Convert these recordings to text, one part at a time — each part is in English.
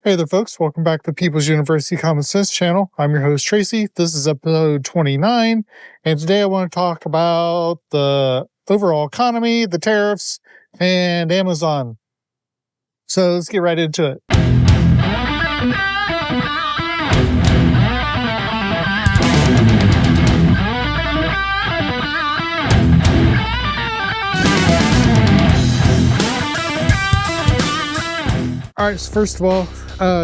Hey there, folks. Welcome back to People's University Common Sense channel. I'm your host, Tracy. This is episode 29, and today I want to talk about the overall economy, the tariffs, and Amazon. So let's get right into it. All right, so first of all, so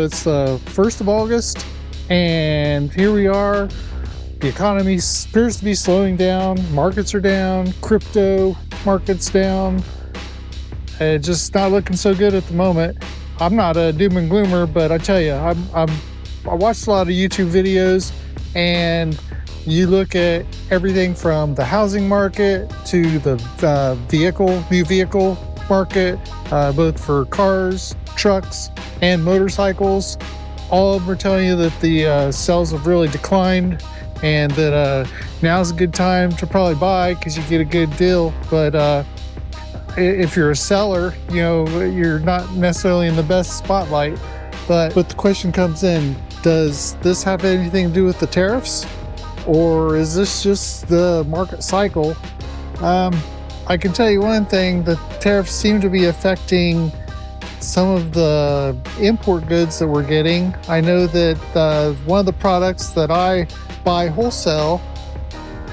it's the 1st of August, and here we are. The economy appears to be slowing down. Markets are down. Crypto markets down. It's just not looking so good at the moment. I'm not a doom and gloomer, but I tell you, I watched a lot of YouTube videos, and you look at everything from the housing market to the new vehicle market, both for cars, trucks, and motorcycles. All of them are telling you that the sales have really declined, and that now's a good time to probably buy because you get a good deal. But if you're a seller, you're not necessarily in the best spotlight. But the question comes in, does this have anything to do with the tariffs, or is this just the market cycle? I can tell you one thing, the tariffs seem to be affecting some of the import goods that we're getting. I know that one of the products that I buy wholesale,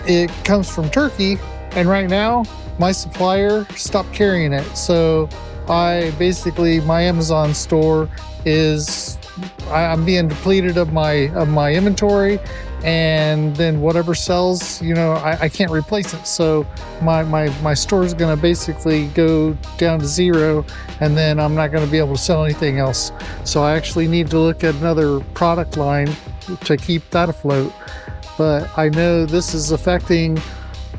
it comes from Turkey, and right now my supplier stopped carrying it. So my Amazon store I'm being depleted of my inventory, and then whatever sells, I can't replace it. So my store is going to basically go down to zero, and then I'm not going to be able to sell anything else. So I actually need to look at another product line to keep that afloat. But I know this is affecting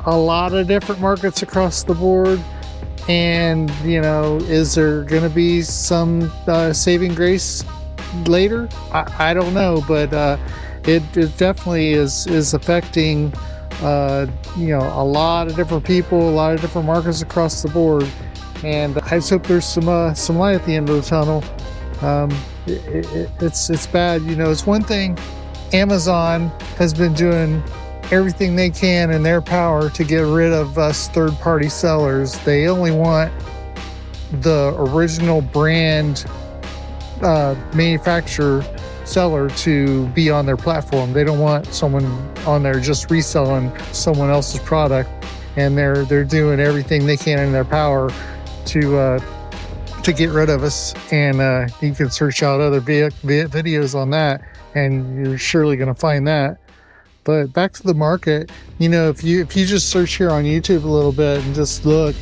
a lot of different markets across the board. And, is there going to be some saving grace later? I don't know, but it definitely is affecting a lot of different people, a lot of different markets across the board. And I just hope there's some light at the end of the tunnel. It's bad. It's one thing. Amazon has been doing everything they can in their power to get rid of us third-party sellers. They only want the original brand manufacturer seller to be on their platform. They don't want someone on there just reselling someone else's product, and they're doing everything they can in their power to get rid of us. And you can search out other videos on that, and you're surely going to find that. But back to the market, if you just search here on YouTube a little bit and just look,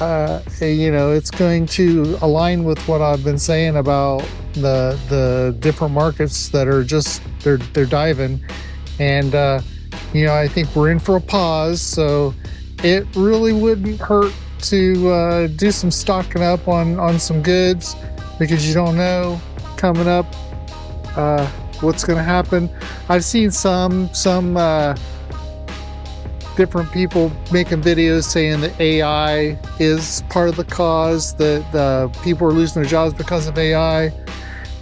it's going to align with what I've been saying about the different markets that are just they're diving. And I think we're in for a pause, so it really wouldn't hurt to do some stocking up on some goods, because you don't know coming up what's going to happen. I've seen some different people making videos saying that AI is part of the cause, that people are losing their jobs because of AI.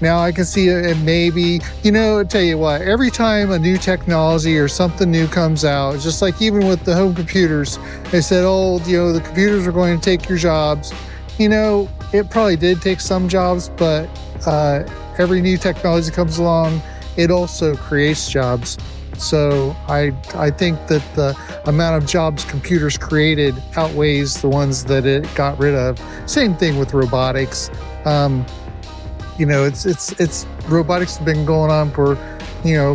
Now I can see it maybe, I'll tell you what, every time a new technology or something new comes out, just like even with the home computers, they said, the computers are going to take your jobs. It probably did take some jobs, but every new technology comes along, it also creates jobs. So I think that the amount of jobs computers created outweighs the ones that it got rid of. Same thing with robotics. It's robotics has been going on for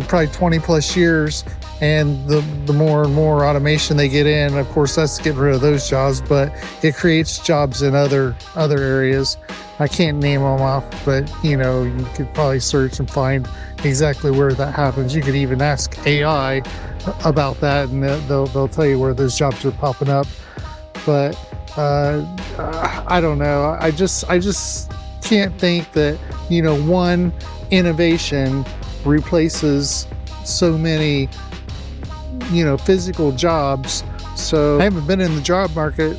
probably 20 plus years, and the more and more automation they get in, of course, that's getting rid of those jobs, but it creates jobs in other areas. I can't name them off, but you could probably search and find exactly where that happens. You could even ask AI about that, and they'll tell you where those jobs are popping up. But I don't know. I just can't think that one innovation replaces so many physical jobs. So I haven't been in the job market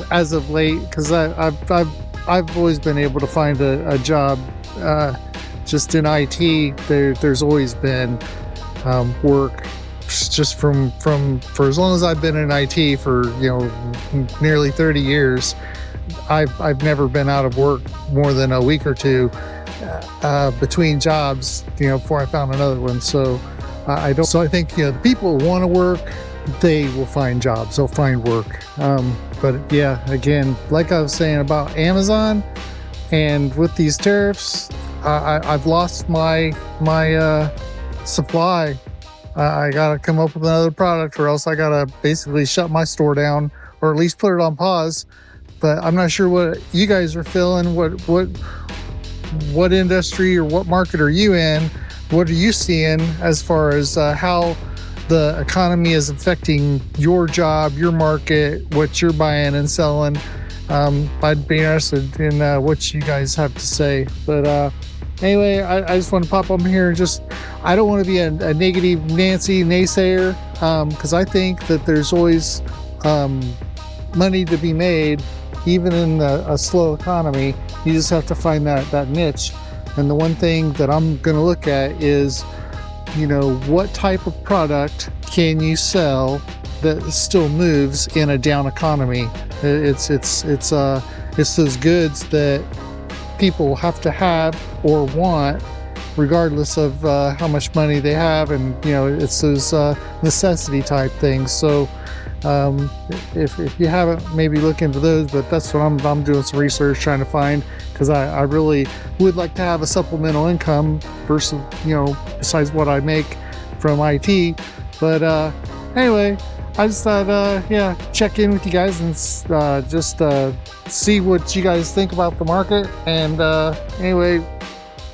as of late, because I've always been able to find a job just in IT, there's always been work. Just for as long as I've been in IT, for nearly 30 years, I've never been out of work more than a week or two between jobs, before I found another one. So I think the people who want to work, they will find jobs, they'll find work. But yeah, again, like I was saying about Amazon, and with these tariffs, I've lost my supply. I gotta come up with another product, or else I gotta basically shut my store down, or at least put it on pause. But I'm not sure what you guys are feeling. What industry or what market are you in? What are you seeing as far as how the economy is affecting your job, your market, what you're buying and selling? I'd be interested in what you guys have to say. But anyway, I just want to pop up here and I don't want to be a negative Nancy naysayer, because I think that there's always money to be made, even in a slow economy. You just have to find that niche. And the one thing that I'm going to look at is, what type of product can you sell that still moves in a down economy? It's those goods that people have to have or want, regardless of how much money they have, and it's those necessity type things. So if you haven't, maybe look into those. But that's what I'm doing some research trying to find, because I really would like to have a supplemental income versus besides what I make from IT. But anyway, I just thought check in with you guys and just see what you guys think about the market. And anyway,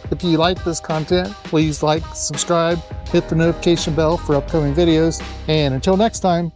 if you like this content, please like, subscribe, hit the notification bell for upcoming videos, and until next time,